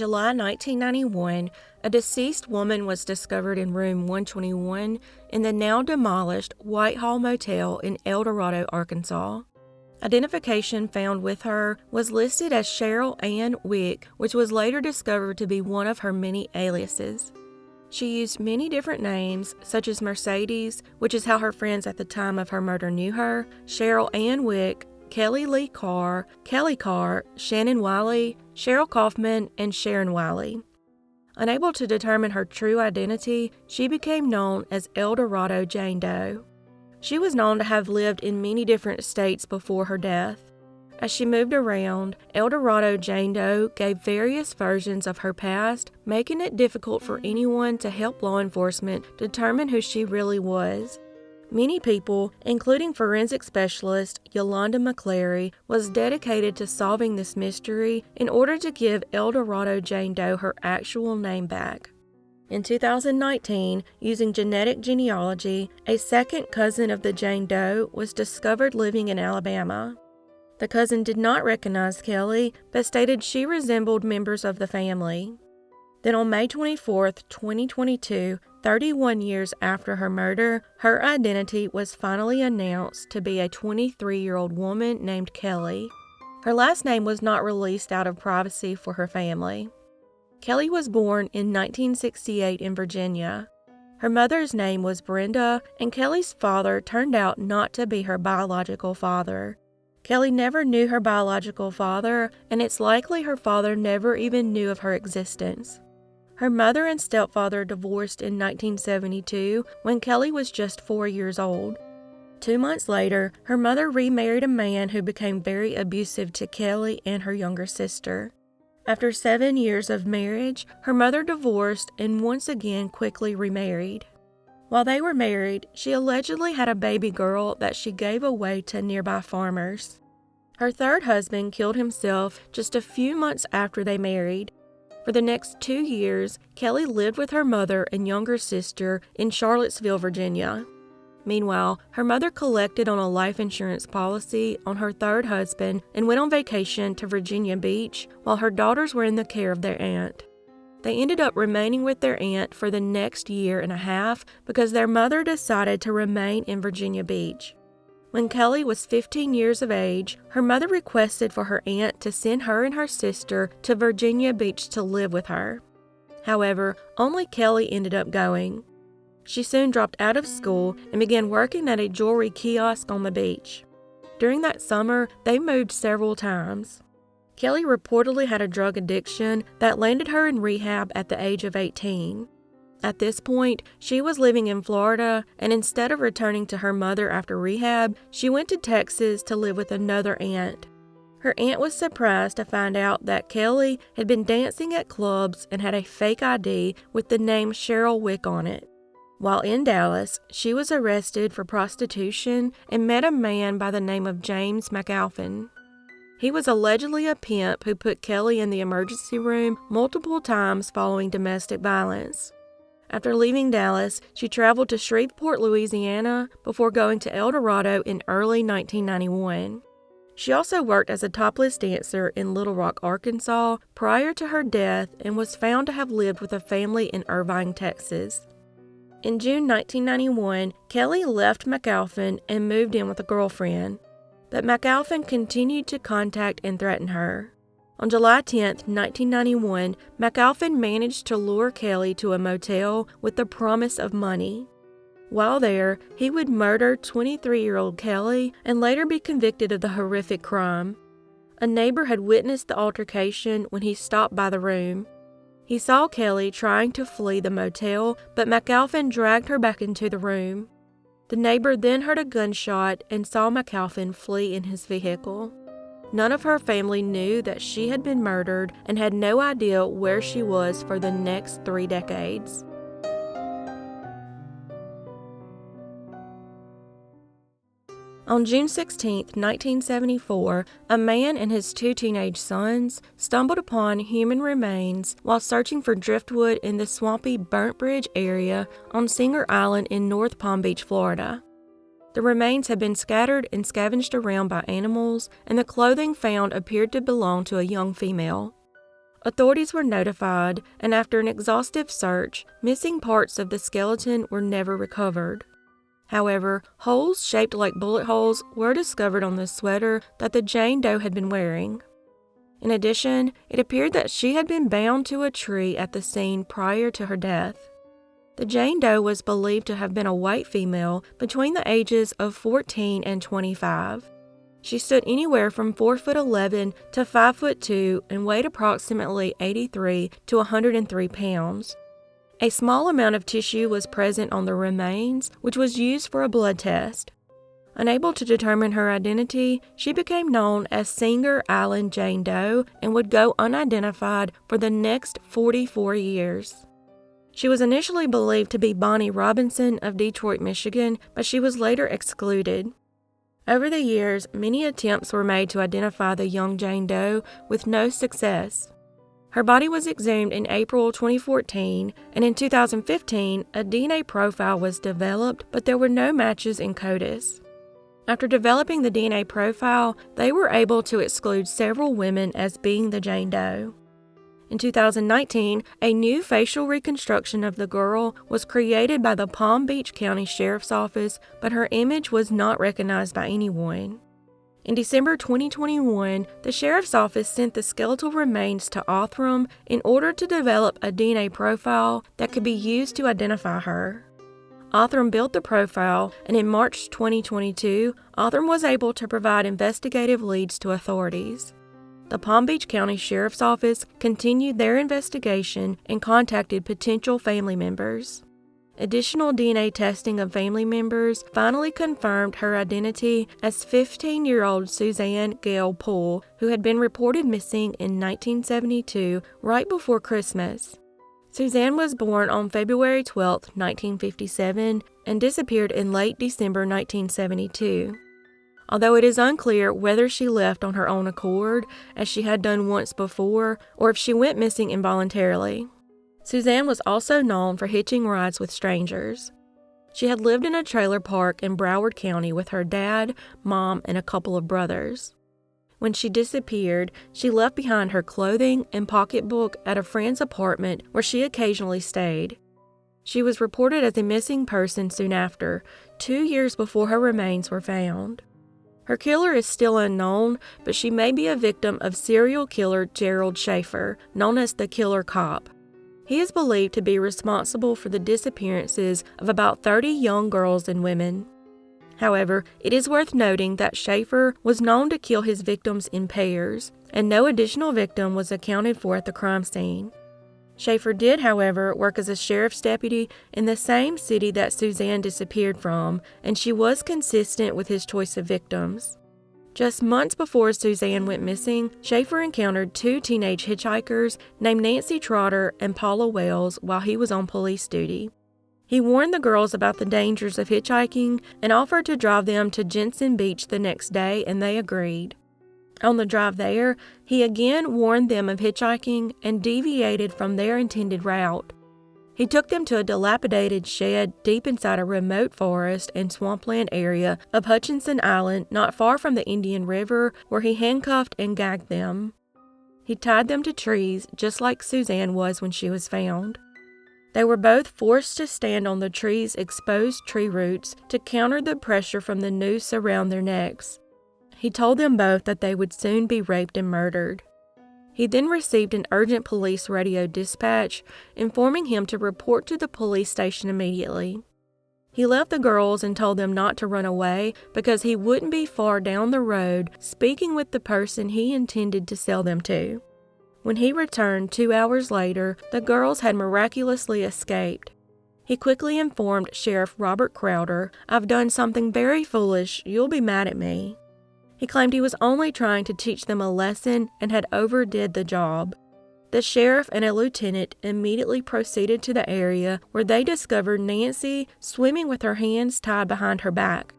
July 1991, a deceased woman was discovered in room 121 in the now demolished Whitehall Motel in El Dorado, Arkansas. Identification found with her was listed as Cheryl Ann Wick, which was later discovered to be one of her many aliases. She used many different names, such as Mercedes, which is how her friends at the time of her murder knew her, Cheryl Ann Wick, Kelly Lee Carr, Kelly Carr, Shannon Wiley, Cheryl Kaufman, and Sharon Wiley. Unable to determine her true identity, she became known as Dorado Jane Doe. She was known to have lived in many different states before her death. As she moved around, Dorado Jane Doe gave various versions of her past, making it difficult for anyone to help law enforcement determine who she really was. Many people, including forensic specialist Yolanda McClary, was dedicated to solving this mystery in order to give Dorado Jane Doe her actual name back. In 2019, using genetic genealogy, a second cousin of the Jane Doe was discovered living in Alabama. The cousin did not recognize Kelly, but stated she resembled members of the family. Then on May 24, 2022, 31 years after her murder, her identity was finally announced to be a 23-year-old woman named Kelly. Her last name was not released out of privacy for her family. Kelly was born in 1968 in Virginia. Her mother's name was Brenda, and Kelly's father turned out not to be her biological father. Kelly never knew her biological father, and it's likely her father never even knew of her existence. Her mother and stepfather divorced in 1972 when Kelly was just 4 years old. 2 months later, her mother remarried a man who became very abusive to Kelly and her younger sister. After 7 years of marriage, her mother divorced and once again quickly remarried. While they were married, she allegedly had a baby girl that she gave away to nearby farmers. Her third husband killed himself just a few months after they married. For the next 2 years, Kelly lived with her mother and younger sister in Charlottesville, Virginia. Meanwhile, her mother collected on a life insurance policy on her third husband and went on vacation to Virginia Beach while her daughters were in the care of their aunt. They ended up remaining with their aunt for the next year and a half because their mother decided to remain in Virginia Beach. When Kelly was 15 years of age, her mother requested for her aunt to send her and her sister to Virginia Beach to live with her. However, only Kelly ended up going. She soon dropped out of school and began working at a jewelry kiosk on the beach. During that summer, they moved several times. Kelly reportedly had a drug addiction that landed her in rehab at the age of 18. At this point, she was living in Florida, and instead of returning to her mother after rehab, she went to Texas to live with another aunt. Her aunt was surprised to find out that Kelly had been dancing at clubs and had a fake ID with the name Cheryl Wick on it. While in Dallas, she was arrested for prostitution and met a man by the name of James McAlpin. He was allegedly a pimp who put Kelly in the emergency room multiple times following domestic violence. After leaving Dallas, she traveled to Shreveport, Louisiana, before going to El Dorado in early 1991. She also worked as a topless dancer in Little Rock, Arkansas, prior to her death and was found to have lived with a family in Irvine, Texas. In June 1991, Kelly left McAlpin and moved in with a girlfriend, but McAlpin continued to contact and threaten her. On July 10, 1991, McAlpin managed to lure Kelly to a motel with the promise of money. While there, he would murder 23-year-old Kelly and later be convicted of the horrific crime. A neighbor had witnessed the altercation when he stopped by the room. He saw Kelly trying to flee the motel, but McAlpin dragged her back into the room. The neighbor then heard a gunshot and saw McAlpin flee in his vehicle. None of her family knew that she had been murdered and had no idea where she was for the next 3 decades. On June 16, 1974, a man and his 2 teenage sons stumbled upon human remains while searching for driftwood in the swampy Burnt Bridge area on Singer Island in North Palm Beach, Florida. The remains had been scattered and scavenged around by animals, and the clothing found appeared to belong to a young female. authorities were notified, and after an exhaustive search, missing parts of the skeleton were never recovered. However, holes shaped like bullet holes were discovered on the sweater that the Jane Doe had been wearing. In addition, it appeared that she had been bound to a tree at the scene prior to her death. The Jane Doe was believed to have been a white female between the ages of 14 and 25. She stood anywhere from 4'11" to 5'2" and weighed approximately 83 to 103 pounds. A small amount of tissue was present on the remains, which was used for a blood test. Unable to determine her identity, she became known as Singer Allegan Jane Doe and would go unidentified for the next 44 years. She was initially believed to be Bonnie Robinson of Detroit, Michigan, but she was later excluded. Over the years, many attempts were made to identify the young Jane Doe with no success. Her body was exhumed in April 2014, and in 2015, a DNA profile was developed, but there were no matches in CODIS. After developing the DNA profile, they were able to exclude several women as being the Jane Doe. In 2019, a new facial reconstruction of the girl was created by the Palm Beach County Sheriff's Office, but her image was not recognized by anyone. In December 2021, the Sheriff's Office sent the skeletal remains to Othram in order to develop a DNA profile that could be used to identify her. Othram built the profile, and in March 2022, Othram was able to provide investigative leads to authorities. The Palm Beach County Sheriff's Office continued their investigation and contacted potential family members. Additional DNA testing of family members finally confirmed her identity as 15-year-old Suzanne Gail Poole, who had been reported missing in 1972, right before Christmas. Suzanne was born on February 12, 1957, and disappeared in late December 1972. Although it is unclear whether she left on her own accord, as she had done once before, or if she went missing involuntarily. Suzanne was also known for hitching rides with strangers. She had lived in a trailer park in Broward County with her dad, mom, and a couple of brothers. When she disappeared, she left behind her clothing and pocketbook at a friend's apartment where she occasionally stayed. She was reported as a missing person soon after, 2 years before her remains were found. Her killer is still unknown, but she may be a victim of serial killer Gerald Schaefer, known as the Killer Cop. He is believed to be responsible for the disappearances of about 30 young girls and women. However, it is worth noting that Schaefer was known to kill his victims in pairs, and no additional victim was accounted for at the crime scene. Schaefer did, however, work as a sheriff's deputy in the same city that Suzanne disappeared from, and she was consistent with his choice of victims. Just months before Suzanne went missing, Schaefer encountered 2 teenage hitchhikers named Nancy Trotter and Paula Wells while he was on police duty. He warned the girls about the dangers of hitchhiking and offered to drive them to Jensen Beach the next day, and they agreed. On the drive there, he again warned them of hitchhiking and deviated from their intended route. He took them to a dilapidated shed deep inside a remote forest and swampland area of Hutchinson Island, not far from the Indian River, where he handcuffed and gagged them. He tied them to trees, just like Suzanne was when she was found. They were both forced to stand on the tree's exposed tree roots to counter the pressure from the noose around their necks. He told them both that they would soon be raped and murdered. He then received an urgent police radio dispatch informing him to report to the police station immediately. He left the girls and told them not to run away because he wouldn't be far down the road speaking with the person he intended to sell them to. When he returned 2 hours later, the girls had miraculously escaped. He quickly informed Sheriff Robert Crowder, "I've done something very foolish. You'll be mad at me." He claimed he was only trying to teach them a lesson and had overdid the job. The sheriff and a lieutenant immediately proceeded to the area where they discovered Nancy swimming with her hands tied behind her back.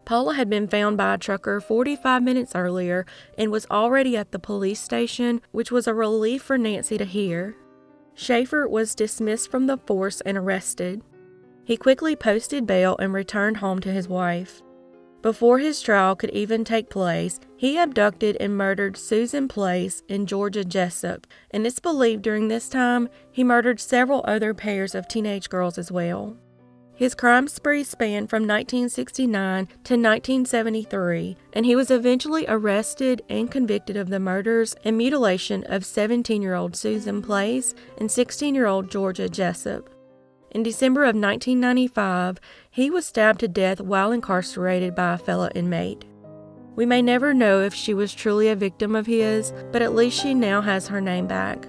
Paula had been found by a trucker 45 minutes earlier and was already at the police station, which was a relief for Nancy to hear. Schaefer was dismissed from the force and arrested. He quickly posted bail and returned home to his wife. Before his trial could even take place, he abducted and murdered Susan Place and Georgia Jessup, and it's believed during this time he murdered several other pairs of teenage girls as well. His crime spree spanned from 1969 to 1973, and he was eventually arrested and convicted of the murders and mutilation of 17-year-old Susan Place and 16-year-old Georgia Jessup. In December of 1995, he was stabbed to death while incarcerated by a fellow inmate. We may never know if she was truly a victim of his, but at least she now has her name back.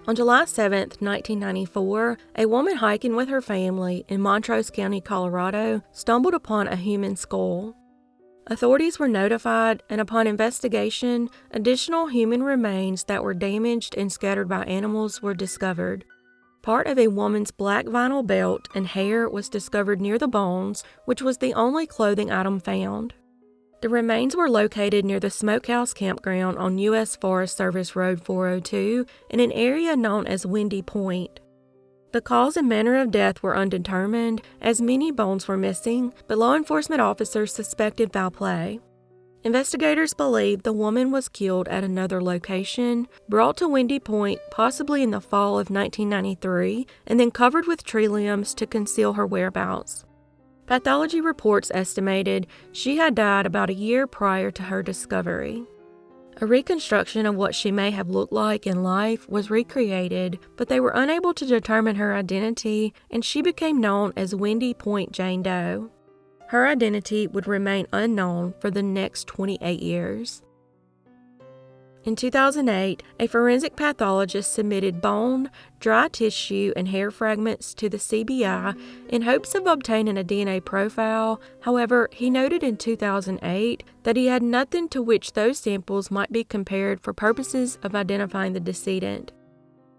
On July 7, 1994, a woman hiking with her family in Montrose County, Colorado, stumbled upon a human skull. Authorities were notified, and upon investigation, additional human remains that were damaged and scattered by animals were discovered. Part of a woman's black vinyl belt and hair was discovered near the bones, which was the only clothing item found. The remains were located near the Smokehouse Campground on U.S. Forest Service Road 402 in an area known as Windy Point. The cause and manner of death were undetermined, as many bones were missing, but law enforcement officers suspected foul play. Investigators believe the woman was killed at another location, brought to Windy Point possibly in the fall of 1993, and then covered with tree limbs to conceal her whereabouts. Pathology reports estimated she had died about a year prior to her discovery. A reconstruction of what she may have looked like in life was recreated, but they were unable to determine her identity, and she became known as Windy Point Jane Doe. Her identity would remain unknown for the next 28 years. In 2008, a forensic pathologist submitted bone, dry tissue, and hair fragments to the CBI in hopes of obtaining a DNA profile. However, he noted in 2008 that he had nothing to which those samples might be compared for purposes of identifying the decedent.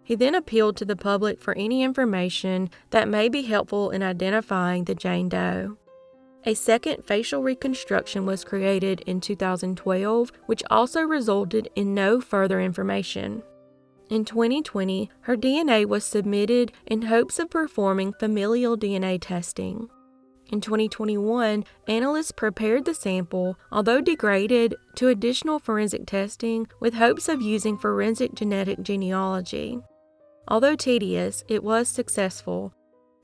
He then appealed to the public for any information that may be helpful in identifying the Jane Doe. A second facial reconstruction was created in 2012, which also resulted in no further information. In 2020, her DNA was submitted in hopes of performing familial DNA testing. In 2021, analysts prepared the sample, although degraded, to additional forensic testing with hopes of using forensic genetic genealogy. Although tedious, it was successful.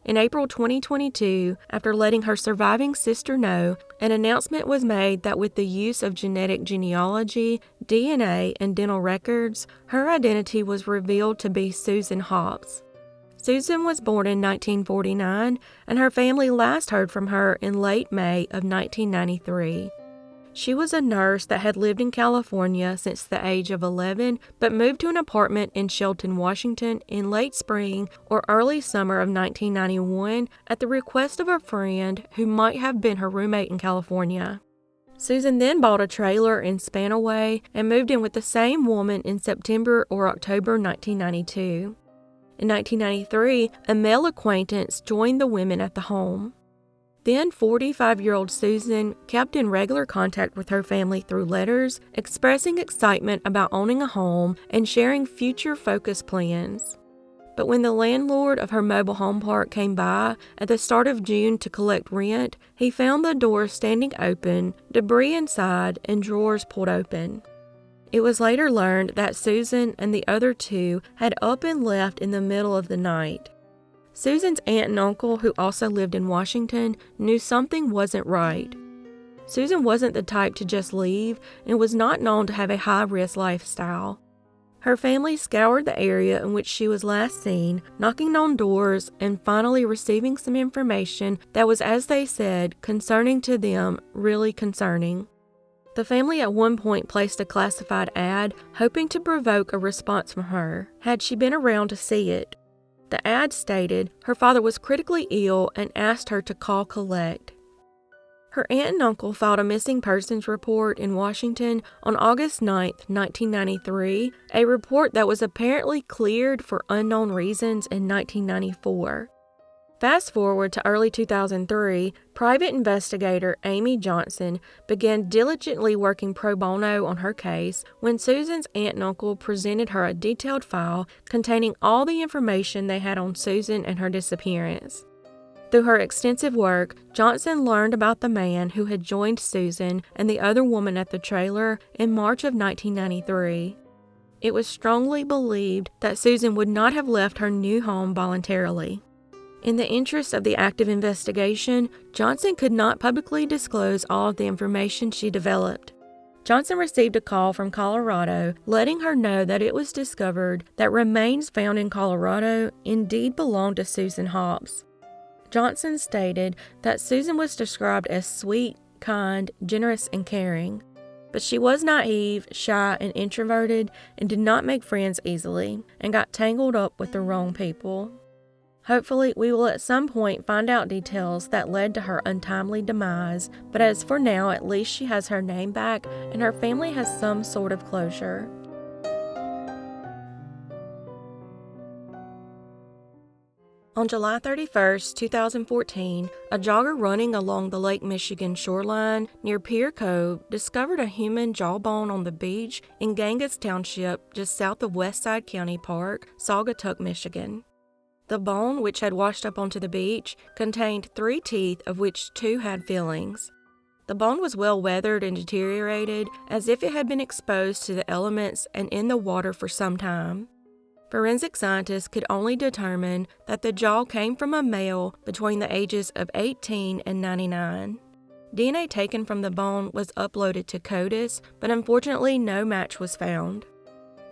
In April 2022, after letting her surviving sister know, an announcement was made that with the use of genetic genealogy, DNA, and dental records, her identity was revealed to be Susan Hobbs. Susan was born in 1949, and her family last heard from her in late May of 1993. She was a nurse that had lived in California since the age of 11, but moved to an apartment in Shelton, Washington in late spring or early summer of 1991 at the request of a friend who might have been her roommate in California. Susan then bought a trailer in Spanaway and moved in with the same woman in September or October 1992. In 1993, a male acquaintance joined the women at the home. Then 45-year-old Susan kept in regular contact with her family through letters, expressing excitement about owning a home and sharing future focus plans. But when the landlord of her mobile home park came by at the start of June to collect rent, he found the door standing open, debris inside, and drawers pulled open. It was later learned that Susan and the other two had up and left in the middle of the night. Susan's aunt and uncle, who also lived in Washington, knew something wasn't right. Susan wasn't the type to just leave and was not known to have a high-risk lifestyle. Her family scoured the area in which she was last seen, knocking on doors and finally receiving some information that was, as they said, concerning to them, really concerning. The family at one point placed a classified ad, hoping to provoke a response from her, had she been around to see it. The ad stated her father was critically ill and asked her to call collect. Her aunt and uncle filed a missing persons report in Washington on August 9, 1993, a report that was apparently cleared for unknown reasons in 1994. Fast forward to early 2003, private investigator Amy Johnson began diligently working pro bono on her case when Susan's aunt and uncle presented her a detailed file containing all the information they had on Susan and her disappearance. Through her extensive work, Johnson learned about the man who had joined Susan and the other woman at the trailer in March of 1993. It was strongly believed that Susan would not have left her new home voluntarily. In the interest of the active investigation, Johnson could not publicly disclose all of the information she developed. Johnson received a call from Colorado letting her know that it was discovered that remains found in Colorado indeed belonged to Susan Hobbs. Johnson stated that Susan was described as sweet, kind, generous, and caring, but she was naive, shy, and introverted and did not make friends easily and got tangled up with the wrong people. Hopefully, we will at some point find out details that led to her untimely demise, but as for now, at least she has her name back and her family has some sort of closure. On July 31, 2014, a jogger running along the Lake Michigan shoreline near Pier Cove discovered a human jawbone on the beach in Ganges Township just south of Westside County Park, Saugatuck, Michigan. The bone, which had washed up onto the beach, contained 3 teeth, of which 2 had fillings. The bone was well weathered and deteriorated, as if it had been exposed to the elements and in the water for some time. Forensic scientists could only determine that the jaw came from a male between the ages of 18 and 99. DNA taken from the bone was uploaded to CODIS, but unfortunately no match was found.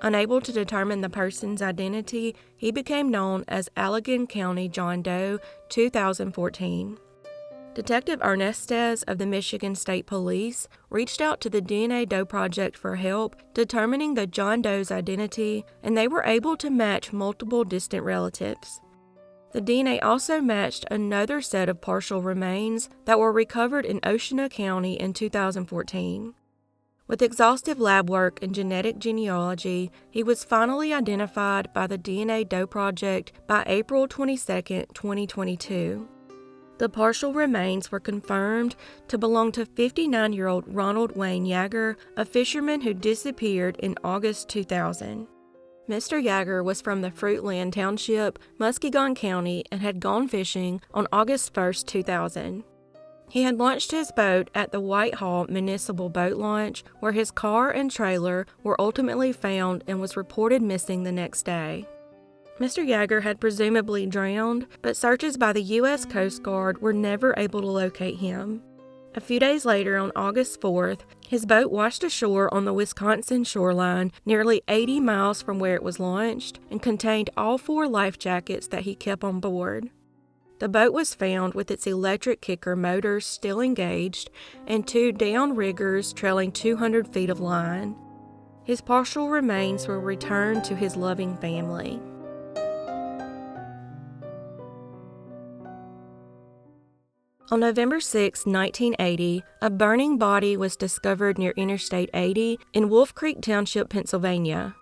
Unable to determine the person's identity, he became known as Allegan County Jane Doe, 2014. Detective Ernestes of the Michigan State Police reached out to the DNA Doe Project for help determining the Jane Doe's identity, and they were able to match multiple distant relatives. The DNA also matched another set of partial remains that were recovered in Oceana County in 2014. With exhaustive lab work and genetic genealogy, he was finally identified by the DNA Doe Project by April 22, 2022. The partial remains were confirmed to belong to 59-year-old Ronald Wayne Yeager, a fisherman who disappeared in August 2000. Mr. Yeager was from the Fruitland Township, Muskegon County, and had gone fishing on August 1, 2000. He had launched his boat at the Whitehall Municipal Boat Launch, where his car and trailer were ultimately found and was reported missing the next day. Mr. Yeager had presumably drowned, but searches by the U.S. Coast Guard were never able to locate him. A few days later, on August 4th, his boat washed ashore on the Wisconsin shoreline nearly 80 miles from where it was launched and contained all 4 life jackets that he kept on board. The boat was found with its electric kicker motors still engaged and 2 downriggers trailing 200 feet of line. His partial remains were returned to his loving family. On November 6, 1980, a burning body was discovered near Interstate 80 in Wolf Creek Township, Pennsylvania.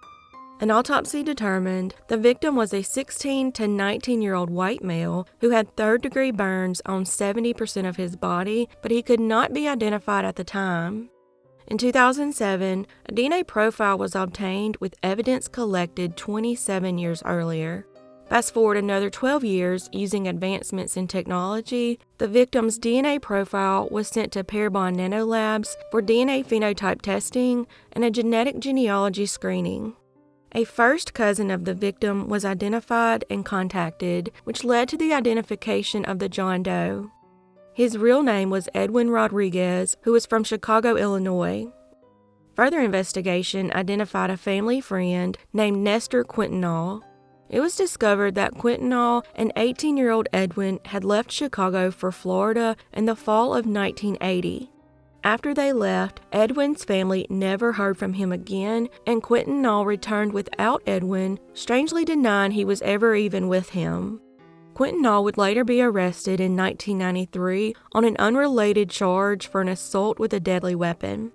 An autopsy determined the victim was a 16 to 19-year-old white male who had third-degree burns on 70% of his body, but he could not be identified at the time. In 2007, a DNA profile was obtained with evidence collected 27 years earlier. Fast forward another 12 years, using advancements in technology, the victim's DNA profile was sent to Parabon Nanolabs for DNA phenotype testing and a genetic genealogy screening. A first cousin of the victim was identified and contacted, which led to the identification of the Jane Doe. His real name was Edwin Rodriguez, who was from Chicago, Illinois. Further investigation identified a family friend named Nestor Quintanall. It was discovered that Quintanall and 18-year-old Edwin had left Chicago for Florida in the fall of 1980. After they left, Edwin's family never heard from him again, and Quintanall returned without Edwin, strangely denying he was ever even with him. Quintanall would later be arrested in 1993 on an unrelated charge for an assault with a deadly weapon.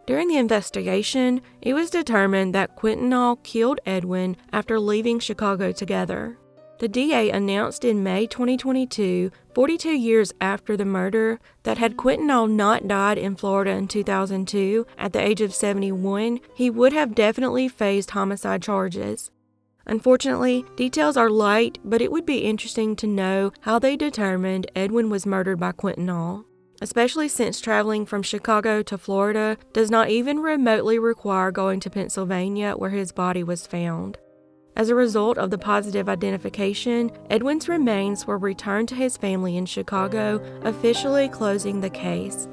During the investigation, it was determined that Quintanall killed Edwin after leaving Chicago together. The DA announced in May 2022, 42 years after the murder, that had Quintanall not died in Florida in 2002 at the age of 71, he would have definitely faced homicide charges. Unfortunately, details are light, but it would be interesting to know how they determined Edwin was murdered by Quintanall, especially since traveling from Chicago to Florida does not even remotely require going to Pennsylvania where his body was found. As a result of the positive identification, Edwin's remains were returned to his family in Chicago, officially closing the case.